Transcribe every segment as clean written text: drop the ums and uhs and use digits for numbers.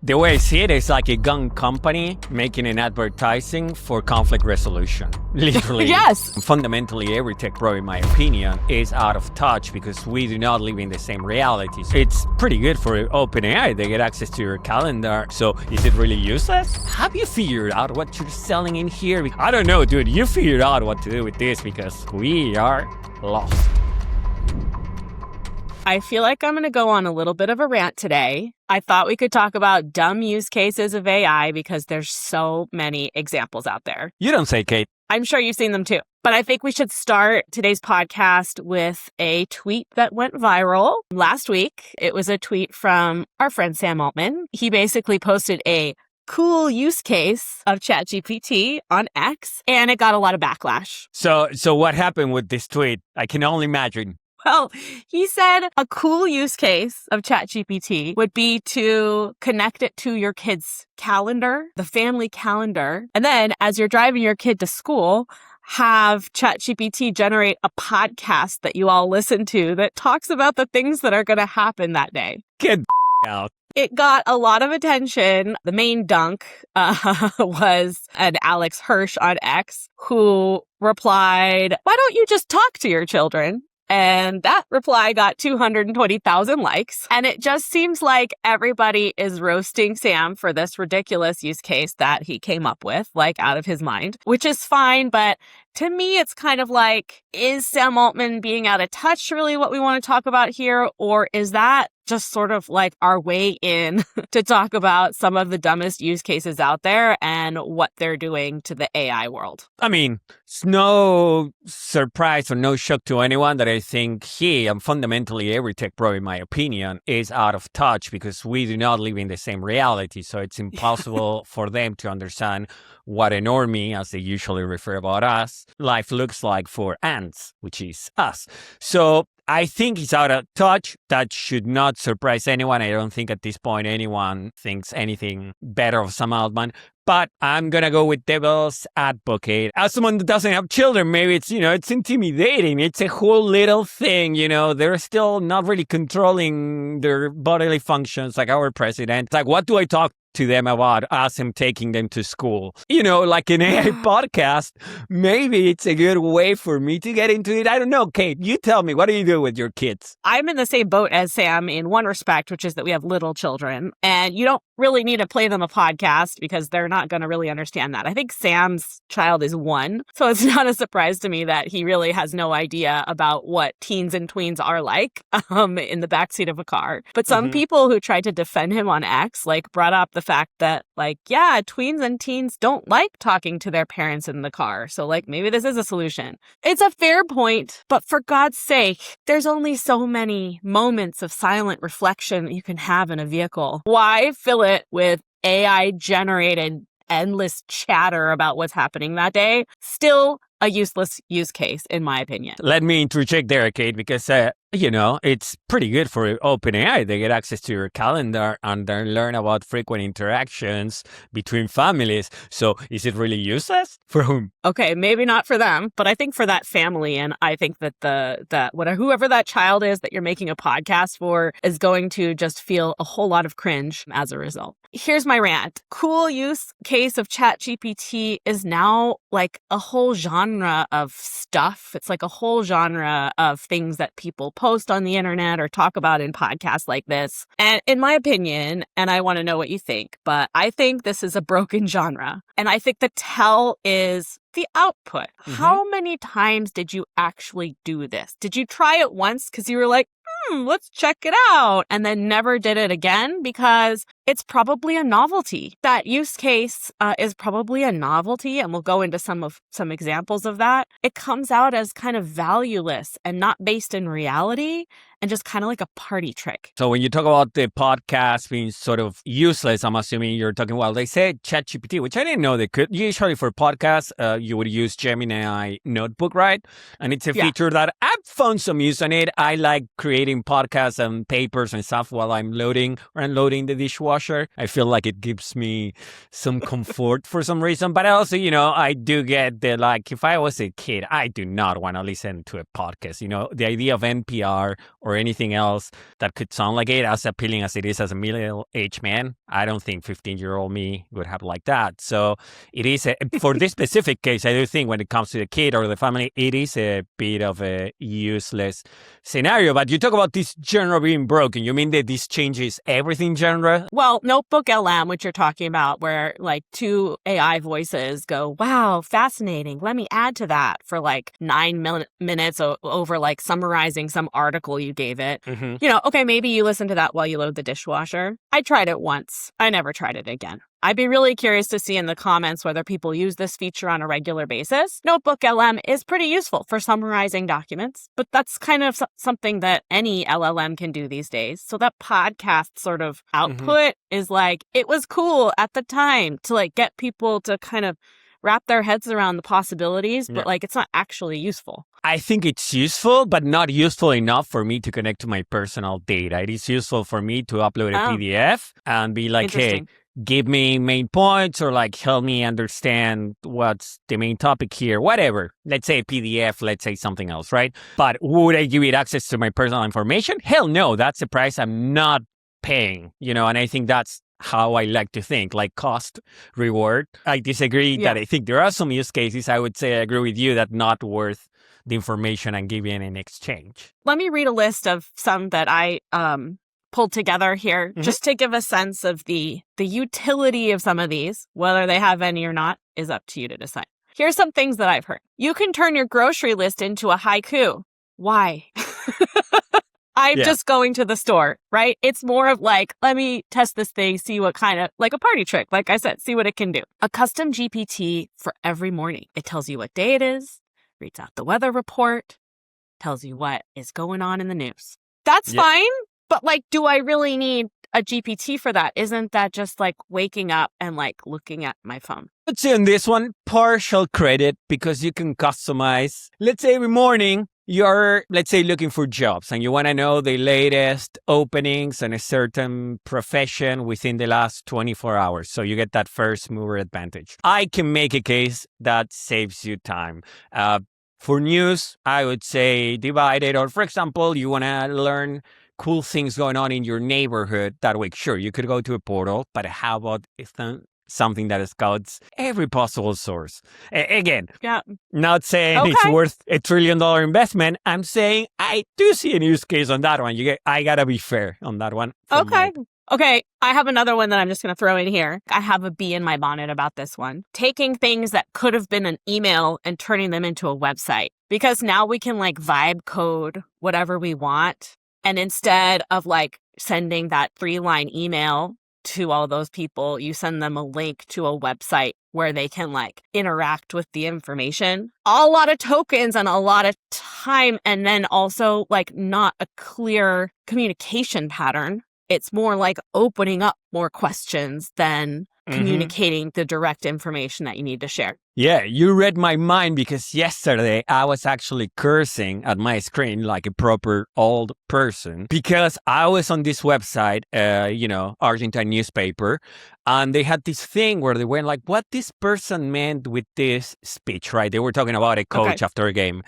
The way I see it is like a gun company making an advertising for conflict resolution. Literally. Yes. Fundamentally, every tech pro, in my opinion, is out of touch because we do not live in the same reality. So it's pretty good for OpenAI. They get access to your calendar. So is it really useless? Have you figured out what you're selling in here? I don't know, dude. You figured out what to do with this because we are lost. I feel like I'm going to go on a little bit of a rant today. I thought we could talk about dumb use cases of AI because there's so many examples out there. You don't say, Kate. I'm sure you've seen them too. But I think we should start today's podcast with a tweet that went viral last week. It was a tweet from our friend Sam Altman. He basically posted a cool use case of ChatGPT on X, and it got a lot of backlash. So what happened with this tweet? I can only imagine. Well, he said a cool use case of ChatGPT would be to connect it to your kid's calendar, the family calendar. And then as you're driving your kid to school, have ChatGPT generate a podcast that you all listen to that talks about the things that are going to happen that day. Get out. It got a lot of attention. The main dunk was an Alex Hirsch on X who replied, "Why don't you just talk to your children?" And that reply got 220,000 likes. And it just seems like everybody is roasting Sam for this ridiculous use case that he came up with, like out of his mind, which is fine. But to me, it's kind of like, is Sam Altman being out of touch really what we want to talk about here? Or is that just sort of like our way in to talk about some of the dumbest use cases out there and what they're doing to the AI world? I mean, it's no surprise or no shock to anyone that I think he and fundamentally every tech pro, in my opinion, is out of touch because we do not live in the same reality. So it's impossible for them to understand what a normie, as they usually refer about us, life looks like for ants, which is us. So I think he's out of touch. That should not surprise anyone. I don't think at this point anyone thinks anything better of Sam Altman. But I'm going to go with devil's advocate. As someone that doesn't have children, maybe it's, it's intimidating. It's a whole little thing, They're still not really controlling their bodily functions like our president. It's like, what do I talk to them about as I'm taking them to school? Like an AI podcast, maybe it's a good way for me to get into it. I don't know, Kate, you tell me, what do you do with your kids? I'm in the same boat as Sam in one respect, which is that we have little children and you don't really need to play them a podcast because they're not going to really understand that. I think Sam's child is 1, so it's not a surprise to me that he really has no idea about what teens and tweens are like in the backseat of a car. But some people who tried to defend him on X brought up the fact that tweens and teens don't like talking to their parents in the car. So maybe this is a solution. It's a fair point, but for God's sake, there's only so many moments of silent reflection you can have in a vehicle. Why fill it with AI generated endless chatter about what's happening that day? Still a useless use case, in my opinion. Let me interject there, Kate, because, it's pretty good for OpenAI. They get access to your calendar and they learn about frequent interactions between families. So is it really useless? For whom? Okay, maybe not for them, but I think for that family. And I think that whoever that child is that you're making a podcast for is going to just feel a whole lot of cringe as a result. Here's my rant. Cool use case of ChatGPT is now a whole genre of stuff. It's a whole genre of things that people post on the internet or talk about in podcasts like this. And in my opinion, and I want to know what you think, but I think this is a broken genre. And I think the tell is the output. How many times did you actually do this? Did you try it once because you were like, let's check it out, and then never did it again? Because it's probably a novelty. That use case is probably a novelty, and we'll go into some examples of that. It comes out as kind of valueless and not based in reality and just kind of like a party trick. So when you talk about the podcast being sort of useless, I'm assuming you're talking, they said ChatGPT, which I didn't know they could. Usually for podcasts, you would use Gemini notebook, right? And it's a feature that I've found some use on it. I like creating podcasts and papers and stuff while I'm loading or unloading the dishwasher. I feel like it gives me some comfort for some reason. But also, I do get if I was a kid, I do not want to listen to a podcast. The idea of NPR or or anything else that could sound like it, as appealing as it is as a middle-aged man. I don't think 15-year-old me would have like that. So it is, for this specific case, I do think when it comes to the kid or the family, it is a bit of a useless scenario. But you talk about this genre being broken. You mean that this changes everything genre? Well, Notebook LM, which you're talking about, where like two AI voices go, wow, fascinating. Let me add to that for like 9 minutes over like summarizing some article you gave it. Mm-hmm. You know, okay, maybe you listen to that while you load the dishwasher. I tried it once. I never tried it again. I'd be really curious to see in the comments whether people use this feature on a regular basis. Notebook LM is pretty useful for summarizing documents, but that's kind of something that any LLM can do these days. So that podcast sort of output is like, it was cool at the time to like get people to kind of wrap their heads around the possibilities, but like it's not actually useful. I think it's useful, but not useful enough for me to connect to my personal data. It is useful for me to upload a PDF and be like, hey, give me main points or like help me understand what's the main topic here, whatever. Let's say a PDF, let's say something else, right? But would I give it access to my personal information? Hell no, that's the price I'm not paying, you know, and I think that's how I like to think, like cost reward. I disagree that I think there are some use cases, I would say I agree with you, that not worth the information I'm giving in exchange. Let me read a list of some that I pulled together here just to give a sense of the utility of some of these. Whether they have any or not is up to you to decide. Here's some things that I've heard. You can turn your grocery list into a haiku. Why? I'm just going to the store, right? It's more of like, let me test this thing, see what kind of, like a party trick, like I said, see what it can do. A custom GPT for every morning. It tells you what day it is, reads out the weather report, tells you what is going on in the news. That's fine, but like, do I really need a GPT for that? Isn't that just like waking up and like looking at my phone? Let's say on this one, partial credit, because you can customize. Let's say every morning, you're, let's say, looking for jobs and you want to know the latest openings in a certain profession within the last 24 hours. So you get that first mover advantage. I can make a case that saves you time. For news, I would say divide it. Or for example, you want to learn cool things going on in your neighborhood that week. Sure, you could go to a portal, but how about something that scouts every possible source? Again, not saying it's worth $1 trillion investment. I'm saying I do see a use case on that one. I gotta be fair on that one. Okay, I have another one that I'm just going to throw in here. I have a bee in my bonnet about this one. Taking things that could have been an email and turning them into a website. Because now we can like vibe code whatever we want. And instead of like sending that 3-line email to all those people, you send them a link to a website where they can like interact with the information. A lot of tokens and a lot of time, and then also like not a clear communication pattern. It's more like opening up more questions than communicating the direct information that you need to share. Yeah, you read my mind, because yesterday I was actually cursing at my screen like a proper old person, because I was on this website, Argentine newspaper, and they had this thing where they went like, what this person meant with this speech, right? They were talking about a coach after a game.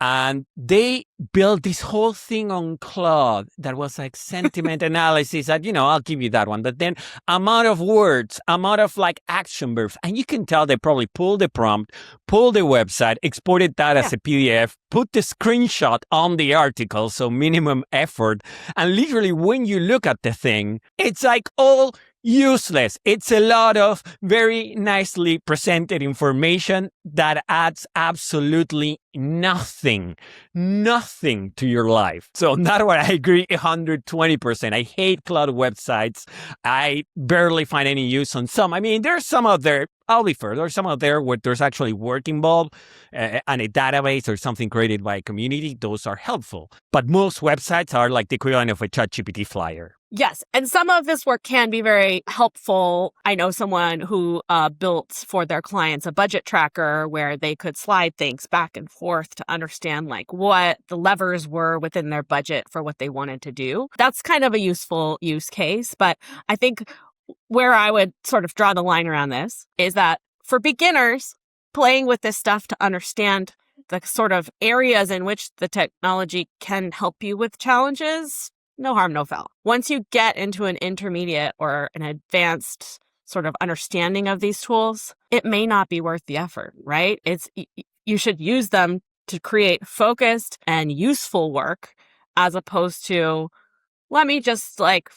And they built this whole thing on Claude that was like sentiment analysis. That, I'll give you that one. But then amount of words, amount of like action verbs. And you can tell they probably pulled the prompt, pulled the website, exported that as a PDF, put the screenshot on the article. So minimum effort. And literally when you look at the thing, it's like all useless. It's a lot of very nicely presented information that adds absolutely nothing to your life. So on that one, I agree 120%. I hate cloud websites. I barely find any use on some. I mean, there's some out there, I'll be fair, there's some out there where there's actually work involved and a database or something created by a community. Those are helpful. But most websites are like the equivalent of a ChatGPT flyer. Yes. And some of this work can be very helpful. I know someone who built for their clients a budget tracker where they could slide things back and forth to understand like what the levers were within their budget for what they wanted to do. That's kind of a useful use case. But I think where I would sort of draw the line around this is that for beginners, playing with this stuff to understand the sort of areas in which the technology can help you with challenges, no harm, no foul. Once you get into an intermediate or an advanced sort of understanding of these tools, it may not be worth the effort, right? You should use them to create focused and useful work as opposed to, let me just like,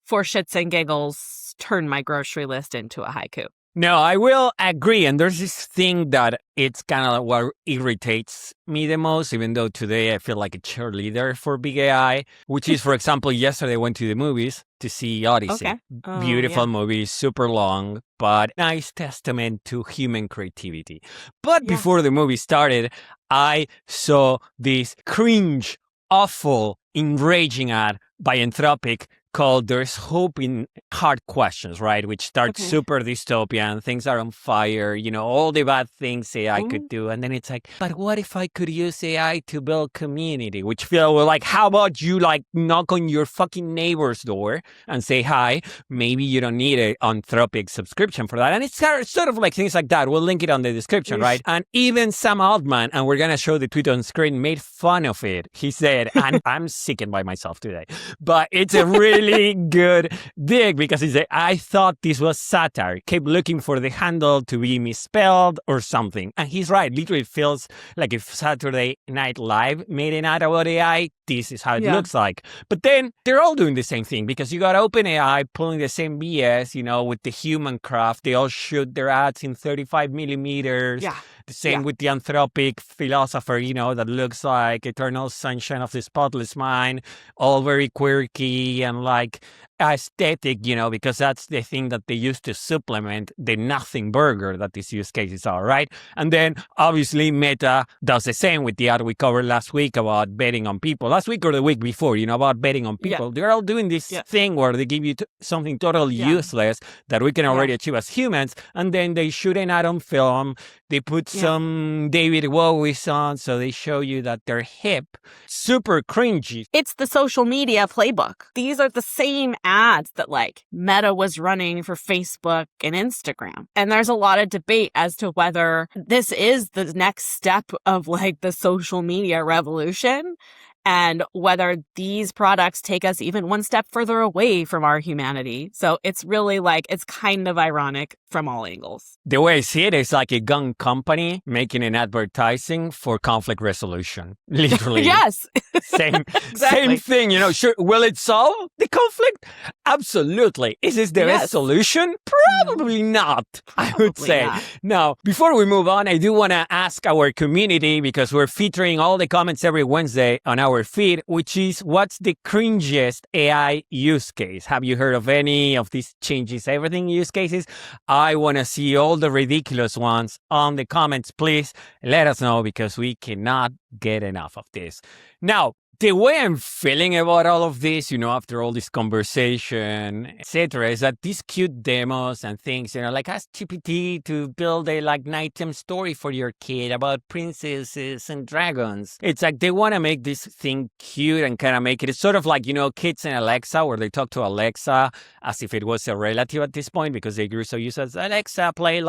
for shits and giggles, turn my grocery list into a haiku. No, I will agree. And there's this thing that it's kind of what irritates me the most, even though today I feel like a cheerleader for big AI, which is, for example, yesterday I went to the movies to see Odyssey. Okay. Oh, Beautiful yeah. movie, super long, but nice testament to human creativity. But Yeah. before the movie started, I saw this cringe, awful, enraging ad by Anthropic called There's Hope in Hard Questions, right? Which starts Okay. super dystopian. Things are on fire, all the bad things AI Ooh. could do. And then it's like, but what if I could use AI to build community? Which feel like, how about you like knock on your fucking neighbor's door and say hi? Maybe you don't need an Anthropic subscription for that. And it's sort of like things like that. We'll link it on the description, right? And even Sam Altman, and we're going to show the tweet on screen, made fun of it. He said, and I'm sickened by myself today, but it's a really good dig because he said, I thought this was satire. Kept looking for the handle to be misspelled or something. And he's right. Literally, it feels like if Saturday Night Live made an ad about AI, this is how it looks like. But then they're all doing the same thing because you got OpenAI pulling the same BS, with the human craft. They all shoot their ads in 35 millimeters. Yeah. The same with the Anthropic philosopher, that looks like Eternal Sunshine of the Spotless Mind, all very quirky and like aesthetic, because that's the thing that they use to supplement the nothing burger that these use cases are, right? And then obviously Meta does the same with the ad we covered last week about betting on people. Last week or the week before, about betting on people. They're all doing this thing where they give you something totally useless that we can already achieve as humans. And then they shoot an ad on film. They put some David Bowie's on, so they show you that they're hip, super cringy. It's the social media playbook. These are the same ads that like Meta was running for Facebook and Instagram. And there's a lot of debate as to whether this is the next step of like the social media revolution and whether these products take us even one step further away from our humanity. So it's really like, it's kind of ironic from all angles. The way I see it is like a gun company making an advertising for conflict resolution. Literally. Yes. Same thing, Sure. Will it solve the conflict? Absolutely. Is this the best solution? Probably not, I would say. Not. Now, before we move on, I do want to ask our community, because we're featuring all the comments every Wednesday on our feed, which is, what's the cringiest AI use case? Have you heard of any of these changes everything use cases? I want to see all the ridiculous ones on the comments. Please let us know, because we cannot get enough of this. Now, the way I'm feeling about all of this, after all this conversation, etc., is that these cute demos and things, like ask GPT to build a nighttime story for your kid about princesses and dragons. It's like they want to make this thing cute and kind of make it's sort of like, kids and Alexa, where they talk to Alexa as if it was a relative at this point, because they grew so used as Alexa, play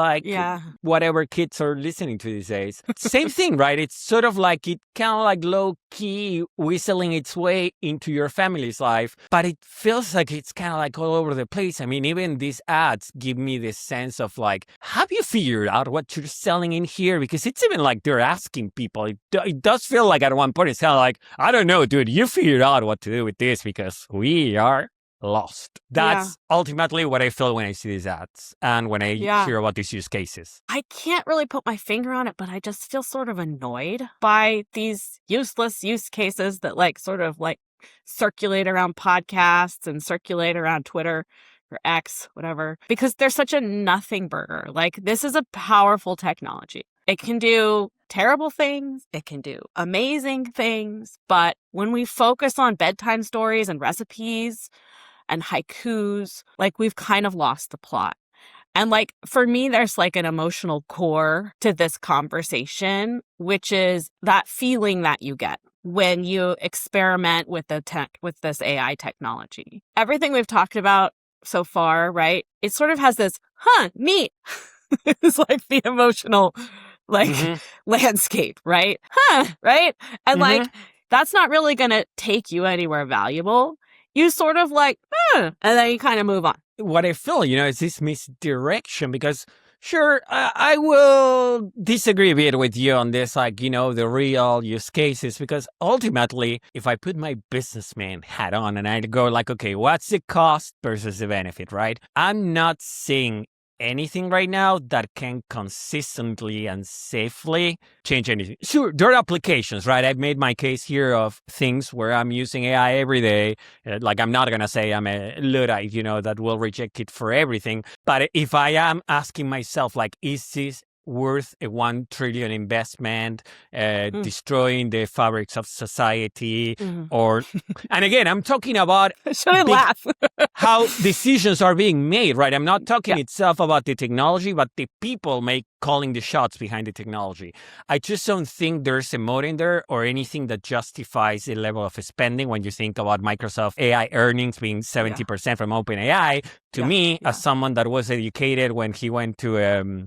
whatever kids are listening to these days. Same thing, right? It's sort of like it kind of like low key whistling its way into your family's life, but it feels like it's kind of like all over the place. I mean, even these ads give me this sense of like, have you figured out what you're selling in here? Because it's even like they're asking people. It does feel like at one point it's kind of like, I don't know, dude, you figured out what to do with this because we are lost. That's ultimately what I feel when I see these ads and when I hear about these use cases. I can't really put my finger on it, but I just feel sort of annoyed by these useless use cases that sort of circulate around podcasts and circulate around Twitter or X, whatever, because they're such a nothing burger. This is a powerful technology. It can do terrible things. It can do amazing things. But when we focus on bedtime stories and recipes and haikus, we've kind of lost the plot. And for me, there's an emotional core to this conversation, which is that feeling that you get when you experiment with with this AI technology. Everything we've talked about so far, right? It sort of has this, neat. It's the emotional Mhm. landscape, right? Right? And Mhm. that's not really going to take you anywhere valuable. You sort of and then you kind of move on. What I feel, is this misdirection because sure, I will disagree a bit with you on this, the real use cases, because ultimately, if I put my businessman hat on and I go okay, what's the cost versus the benefit, right? I'm not seeing anything right now that can consistently and safely change anything. Sure, there are applications, right? I've made my case here of things where I'm using AI every day. I'm not going to say I'm a Luddite, that will reject it for everything. But if I am asking myself, is this worth a 1 trillion investment, destroying the fabrics of society, and again, I'm talking about shouldn't laugh. how decisions are being made, right? I'm not talking itself about the technology, but the people calling the shots behind the technology. I just don't think there's a moat in there or anything that justifies the level of spending when you think about Microsoft AI earnings being 70% from OpenAI. To me, as someone that was educated when he went to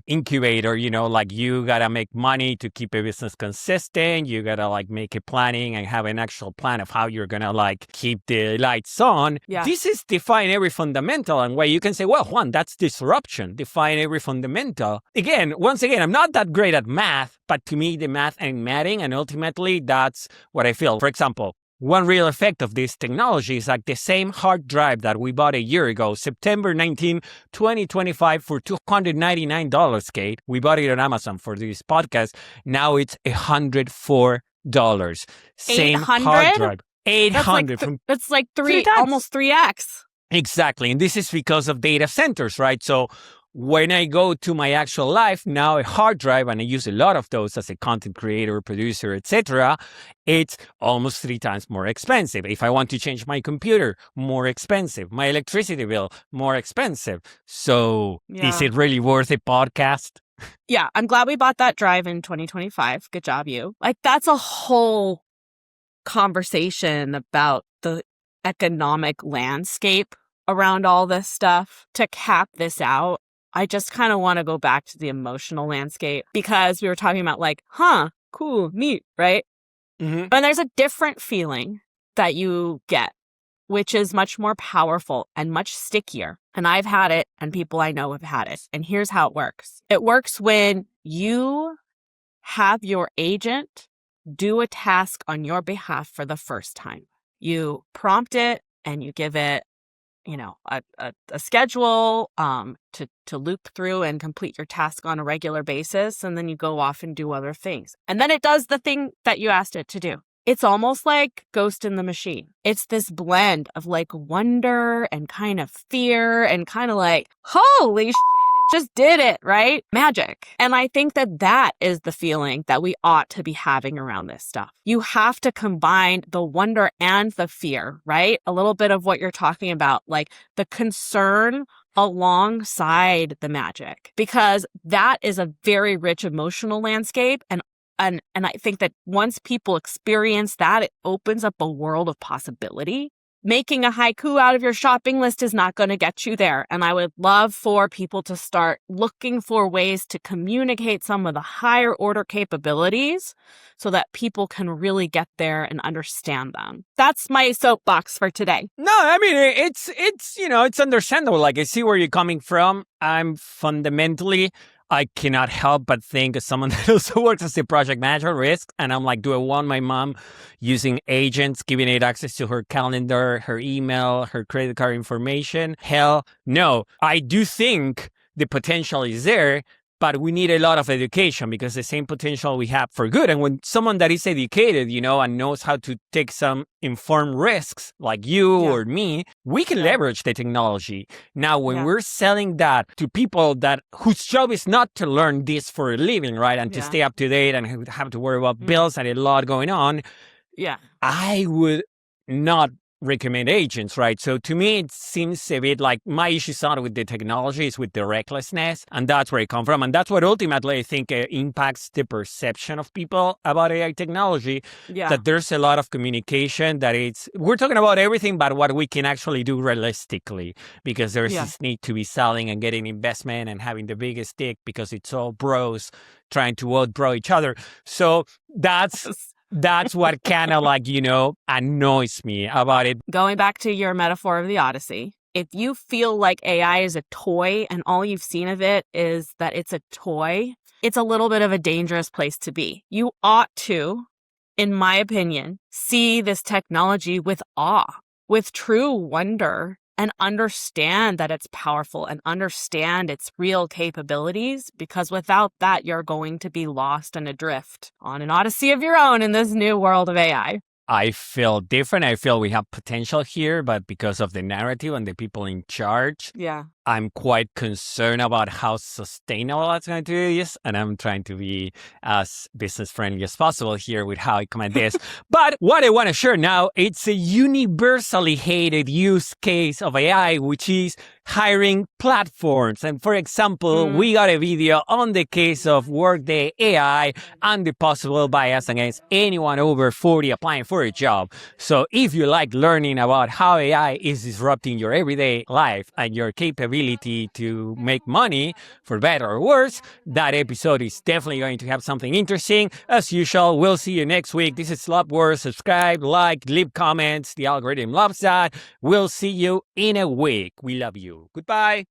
incubator, you gotta make money to keep a business consistent. You gotta make a planning and have an actual plan of how you're gonna keep the lights on. Yeah. This is define every fundamental, and where you can say, well, Juan, that's disruption. Define every fundamental. Once again, I'm not that great at math, but to me, the math ain't matting, and ultimately, that's what I feel. For example, one real effect of this technology is the same hard drive that we bought a year ago, September 19, 2025, for $299, Kate. We bought it on Amazon for this podcast. Now it's $104. Same hard drive. 800 That's almost 3x. Exactly. And this is because of data centers, right? So when I go to my actual life, now a hard drive, and I use a lot of those as a content creator, producer, etc., it's almost 3 times more expensive. If I want to change my computer, more expensive. My electricity bill, more expensive. So is it really worth a podcast? Yeah, I'm glad we bought that drive in 2025. Good job, you. That's a whole conversation about the economic landscape around all this stuff. To cap this out, I just kind of want to go back to the emotional landscape, because we were talking about cool, neat, right? Mm-hmm. And there's a different feeling that you get, which is much more powerful and much stickier. And I've had it, and people I know have had it. And here's how it works. It works when you have your agent do a task on your behalf for the first time. You prompt it and you give it a schedule to loop through and complete your task on a regular basis. And then you go off and do other things. And then it does the thing that you asked it to do. It's almost like Ghost in the Machine. It's this blend of wonder and kind of fear and kind of holy just did it, right? Magic. And I think that is the feeling that we ought to be having around this stuff. You have to combine the wonder and the fear, right? A little bit of what you're talking about, the concern alongside the magic, because that is a very rich emotional landscape. And I think that once people experience that, it opens up a world of possibility. Making a haiku out of your shopping list is not going to get you there. And I would love for people to start looking for ways to communicate some of the higher order capabilities so that people can really get there and understand them. That's my soapbox for today. No, I mean, it's understandable. I see where you're coming from. I cannot help but think as someone that also works as a project manager, risk. And I'm do I want my mom using agents, giving it access to her calendar, her email, her credit card information? Hell no. I do think the potential is there, but we need a lot of education, because the same potential we have for good. And when someone that is educated, and knows how to take some informed risks like you or me, we can leverage the technology. Now, when we're selling that to people whose job is not to learn this for a living, right? And to stay up to date and who have to worry about bills and a lot going on. Yeah. I would not recommend agents, right? So to me, it seems a bit like my issue is not with the technology, it's with the recklessness. And that's where it comes from. And that's what ultimately I think impacts the perception of people about AI technology. Yeah. That there's a lot of communication that we're talking about everything but what we can actually do realistically, because there's this need to be selling and getting investment and having the biggest stick because it's all bros trying to outbro each other. So that's what kind of annoys me about it. Going back to your metaphor of the Odyssey, if you feel like AI is a toy and all you've seen of it is that it's a toy, it's a little bit of a dangerous place to be. You ought to, in my opinion, see this technology with awe, with true wonder, and understand that it's powerful and understand its real capabilities, because without that, you're going to be lost and adrift on an odyssey of your own in this new world of AI. I feel different. I feel we have potential here, but because of the narrative and the people in charge, I'm quite concerned about how sustainable that's going to be. And I'm trying to be as business friendly as possible here with how I comment this. But what I want to share now, it's a universally hated use case of AI, which is hiring platforms. And for example, we got a video on the case of Workday AI and the possible bias against anyone over 40 applying for a job. So if you like learning about how AI is disrupting your everyday life and your capability to make money, for better or worse, that episode is definitely going to have something interesting. As usual, we'll see you next week. This is Slop. Subscribe, like, leave comments. The algorithm loves that. We'll see you in a week. We love you. Goodbye.